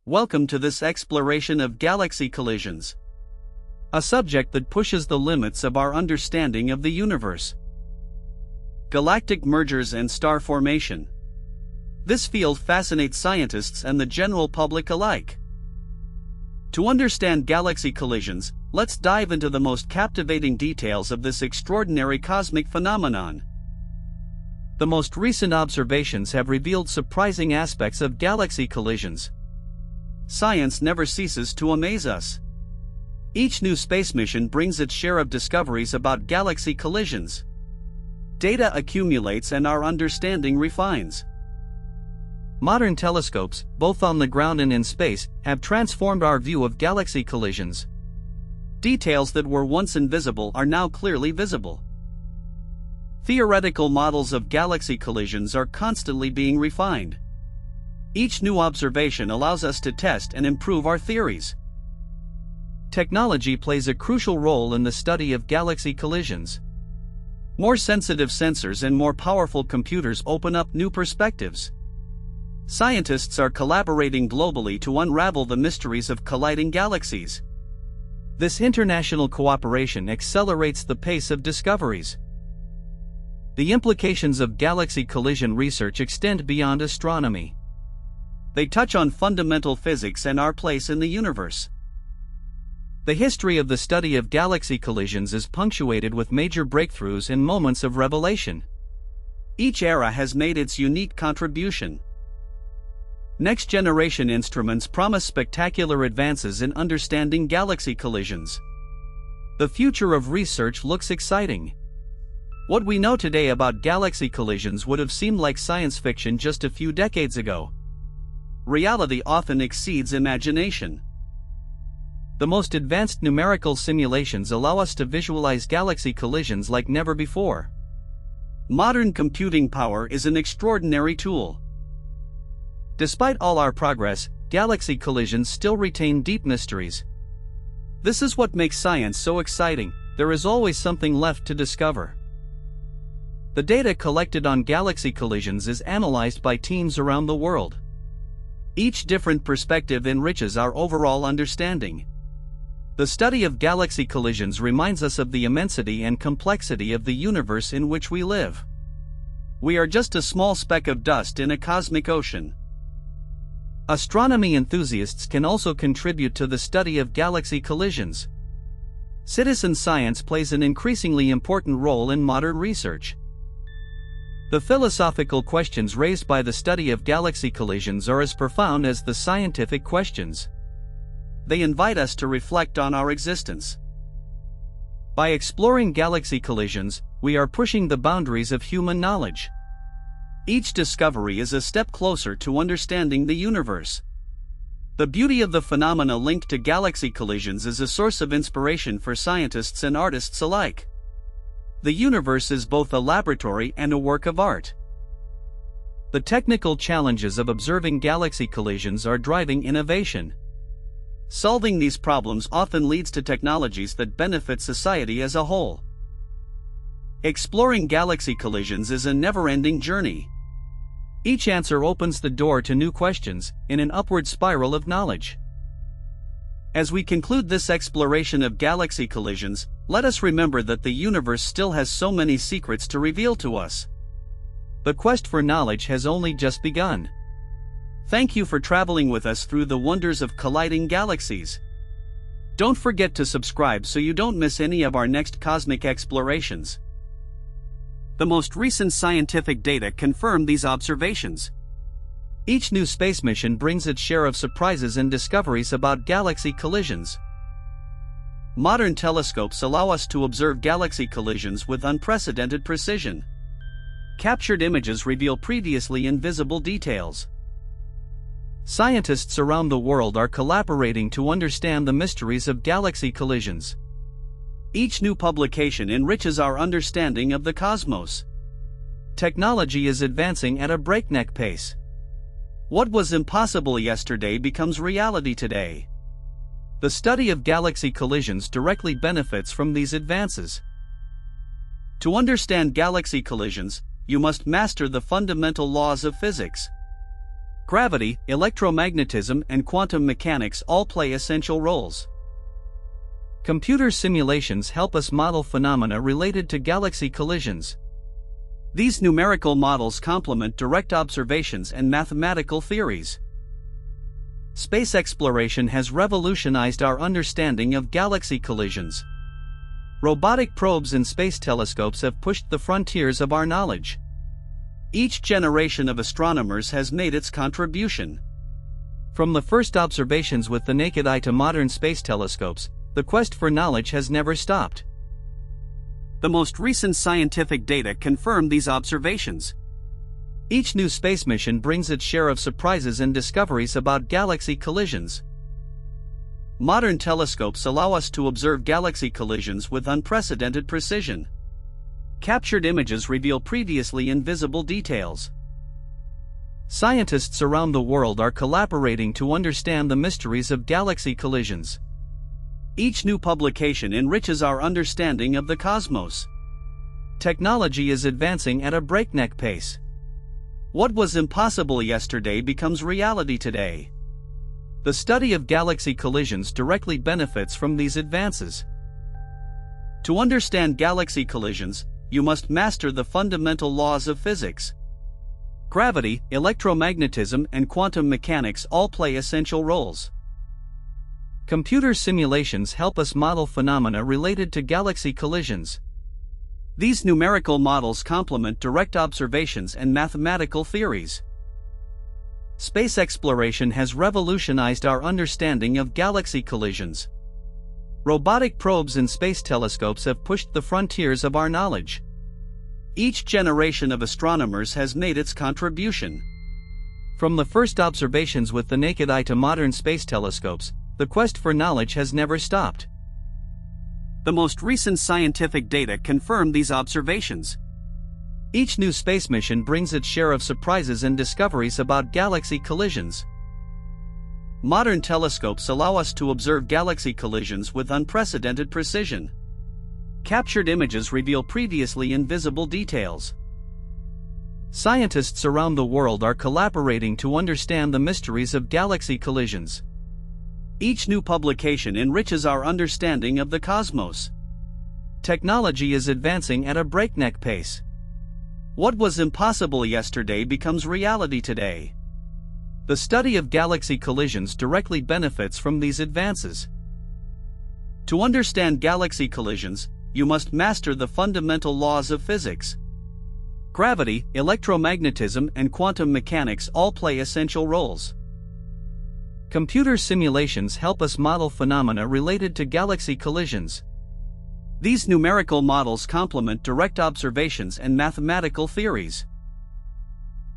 Welcome to this exploration of galaxy collisions, a subject that pushes the limits of our understanding of the universe. Galactic mergers and star formation. This field fascinates scientists and the general public alike. To understand galaxy collisions, let's dive into the most captivating details of this extraordinary cosmic phenomenon. The most recent observations have revealed surprising aspects of galaxy collisions. Science never ceases to amaze us. Each new space mission brings its share of discoveries about galaxy collisions. Data accumulates and our understanding refines. Modern telescopes, both on the ground and in space, have transformed our view of galaxy collisions. Details that were once invisible are now clearly visible. Theoretical models of galaxy collisions are constantly being refined. Each new observation allows us to test and improve our theories. Technology plays a crucial role in the study of galaxy collisions. More sensitive sensors and more powerful computers open up new perspectives. Scientists are collaborating globally to unravel the mysteries of colliding galaxies. This international cooperation accelerates the pace of discoveries. The implications of galaxy collision research extend beyond astronomy. They touch on fundamental physics and our place in the universe. The history of the study of galaxy collisions is punctuated with major breakthroughs and moments of revelation. Each era has made its unique contribution. Next-generation instruments promise spectacular advances in understanding galaxy collisions. The future of research looks exciting. What we know today about galaxy collisions would have seemed like science fiction just a few decades ago. Reality often exceeds imagination. The most advanced numerical simulations allow us to visualize galaxy collisions like never before. Modern computing power is an extraordinary tool. Despite all our progress, galaxy collisions still retain deep mysteries. This is what makes science so exciting. There is always something left to discover. The data collected on galaxy collisions is analyzed by teams around the world. Each different perspective enriches our overall understanding. The study of galaxy collisions reminds us of the immensity and complexity of the universe in which we live. We are just a small speck of dust in a cosmic ocean. Astronomy enthusiasts can also contribute to the study of galaxy collisions. Citizen science plays an increasingly important role in modern research. The philosophical questions raised by the study of galaxy collisions are as profound as the scientific questions. They invite us to reflect on our existence. By exploring galaxy collisions, we are pushing the boundaries of human knowledge. Each discovery is a step closer to understanding the universe. The beauty of the phenomena linked to galaxy collisions is a source of inspiration for scientists and artists alike. The universe is both a laboratory and a work of art. The technical challenges of observing galaxy collisions are driving innovation. Solving these problems often leads to technologies that benefit society as a whole. Exploring galaxy collisions is a never-ending journey. Each answer opens the door to new questions, in an upward spiral of knowledge. As we conclude this exploration of galaxy collisions, let us remember that the universe still has so many secrets to reveal to us. The quest for knowledge has only just begun. Thank you for traveling with us through the wonders of colliding galaxies. Don't forget to subscribe so you don't miss any of our next cosmic explorations. The most recent scientific data confirm these observations. Each new space mission brings its share of surprises and discoveries about galaxy collisions. Modern telescopes allow us to observe galaxy collisions with unprecedented precision. Captured images reveal previously invisible details. Scientists around the world are collaborating to understand the mysteries of galaxy collisions. Each new publication enriches our understanding of the cosmos. Technology is advancing at a breakneck pace. What was impossible yesterday becomes reality today. The study of galaxy collisions directly benefits from these advances. To understand galaxy collisions, you must master the fundamental laws of physics. Gravity, electromagnetism, and quantum mechanics all play essential roles. Computer simulations help us model phenomena related to galaxy collisions. These numerical models complement direct observations and mathematical theories. Space exploration has revolutionized our understanding of galaxy collisions. Robotic probes and space telescopes have pushed the frontiers of our knowledge. Each generation of astronomers has made its contribution. From the first observations with the naked eye to modern space telescopes, the quest for knowledge has never stopped. The most recent scientific data confirm these observations. Each new space mission brings its share of surprises and discoveries about galaxy collisions. Modern telescopes allow us to observe galaxy collisions with unprecedented precision. Captured images reveal previously invisible details. Scientists around the world are collaborating to understand the mysteries of galaxy collisions. Each new publication enriches our understanding of the cosmos. Technology is advancing at a breakneck pace. What was impossible yesterday becomes reality today. The study of galaxy collisions directly benefits from these advances. To understand galaxy collisions, you must master the fundamental laws of physics. Gravity, electromagnetism, and quantum mechanics all play essential roles. Computer simulations help us model phenomena related to galaxy collisions. These numerical models complement direct observations and mathematical theories. Space exploration has revolutionized our understanding of galaxy collisions. Robotic probes and space telescopes have pushed the frontiers of our knowledge. Each generation of astronomers has made its contribution. From the first observations with the naked eye to modern space telescopes, the quest for knowledge has never stopped. The most recent scientific data confirm these observations. Each new space mission brings its share of surprises and discoveries about galaxy collisions. Modern telescopes allow us to observe galaxy collisions with unprecedented precision. Captured images reveal previously invisible details. Scientists around the world are collaborating to understand the mysteries of galaxy collisions. Each new publication enriches our understanding of the cosmos. Technology is advancing at a breakneck pace. What was impossible yesterday becomes reality today. The study of galaxy collisions directly benefits from these advances. To understand galaxy collisions, you must master the fundamental laws of physics. Gravity, electromagnetism, and quantum mechanics all play essential roles. Computer simulations help us model phenomena related to galaxy collisions. These numerical models complement direct observations and mathematical theories.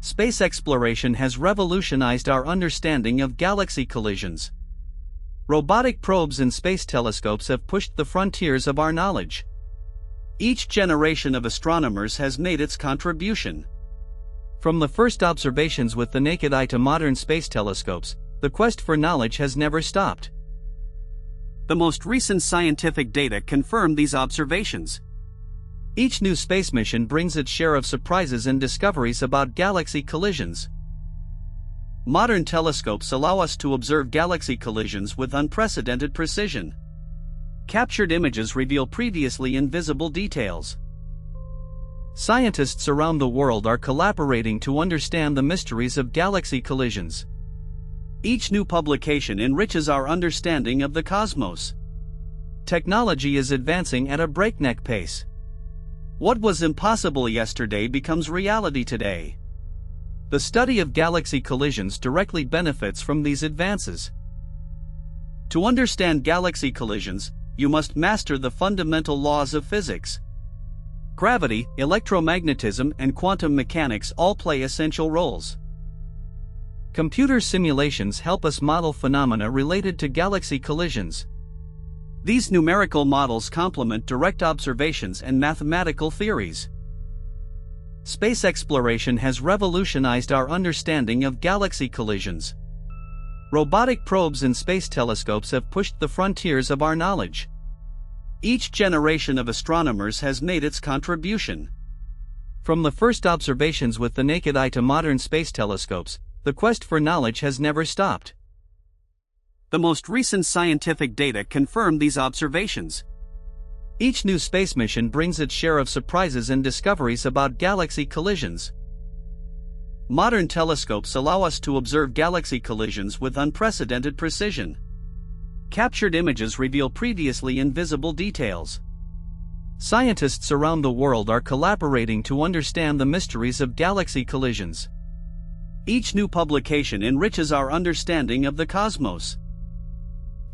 Space exploration has revolutionized our understanding of galaxy collisions. Robotic probes and space telescopes have pushed the frontiers of our knowledge. Each generation of astronomers has made its contribution. From the first observations with the naked eye to modern space telescopes, the quest for knowledge has never stopped. The most recent scientific data confirm these observations. Each new space mission brings its share of surprises and discoveries about galaxy collisions. Modern telescopes allow us to observe galaxy collisions with unprecedented precision. Captured images reveal previously invisible details. Scientists around the world are collaborating to understand the mysteries of galaxy collisions. Each new publication enriches our understanding of the cosmos. Technology is advancing at a breakneck pace. What was impossible yesterday becomes reality today. The study of galaxy collisions directly benefits from these advances. To understand galaxy collisions, you must master the fundamental laws of physics. Gravity, electromagnetism, and quantum mechanics all play essential roles. Computer simulations help us model phenomena related to galaxy collisions. These numerical models complement direct observations and mathematical theories. Space exploration has revolutionized our understanding of galaxy collisions. Robotic probes and space telescopes have pushed the frontiers of our knowledge. Each generation of astronomers has made its contribution. From the first observations with the naked eye to modern space telescopes, the quest for knowledge has never stopped. The most recent scientific data confirm these observations. Each new space mission brings its share of surprises and discoveries about galaxy collisions. Modern telescopes allow us to observe galaxy collisions with unprecedented precision. Captured images reveal previously invisible details. Scientists around the world are collaborating to understand the mysteries of galaxy collisions. Each new publication enriches our understanding of the cosmos.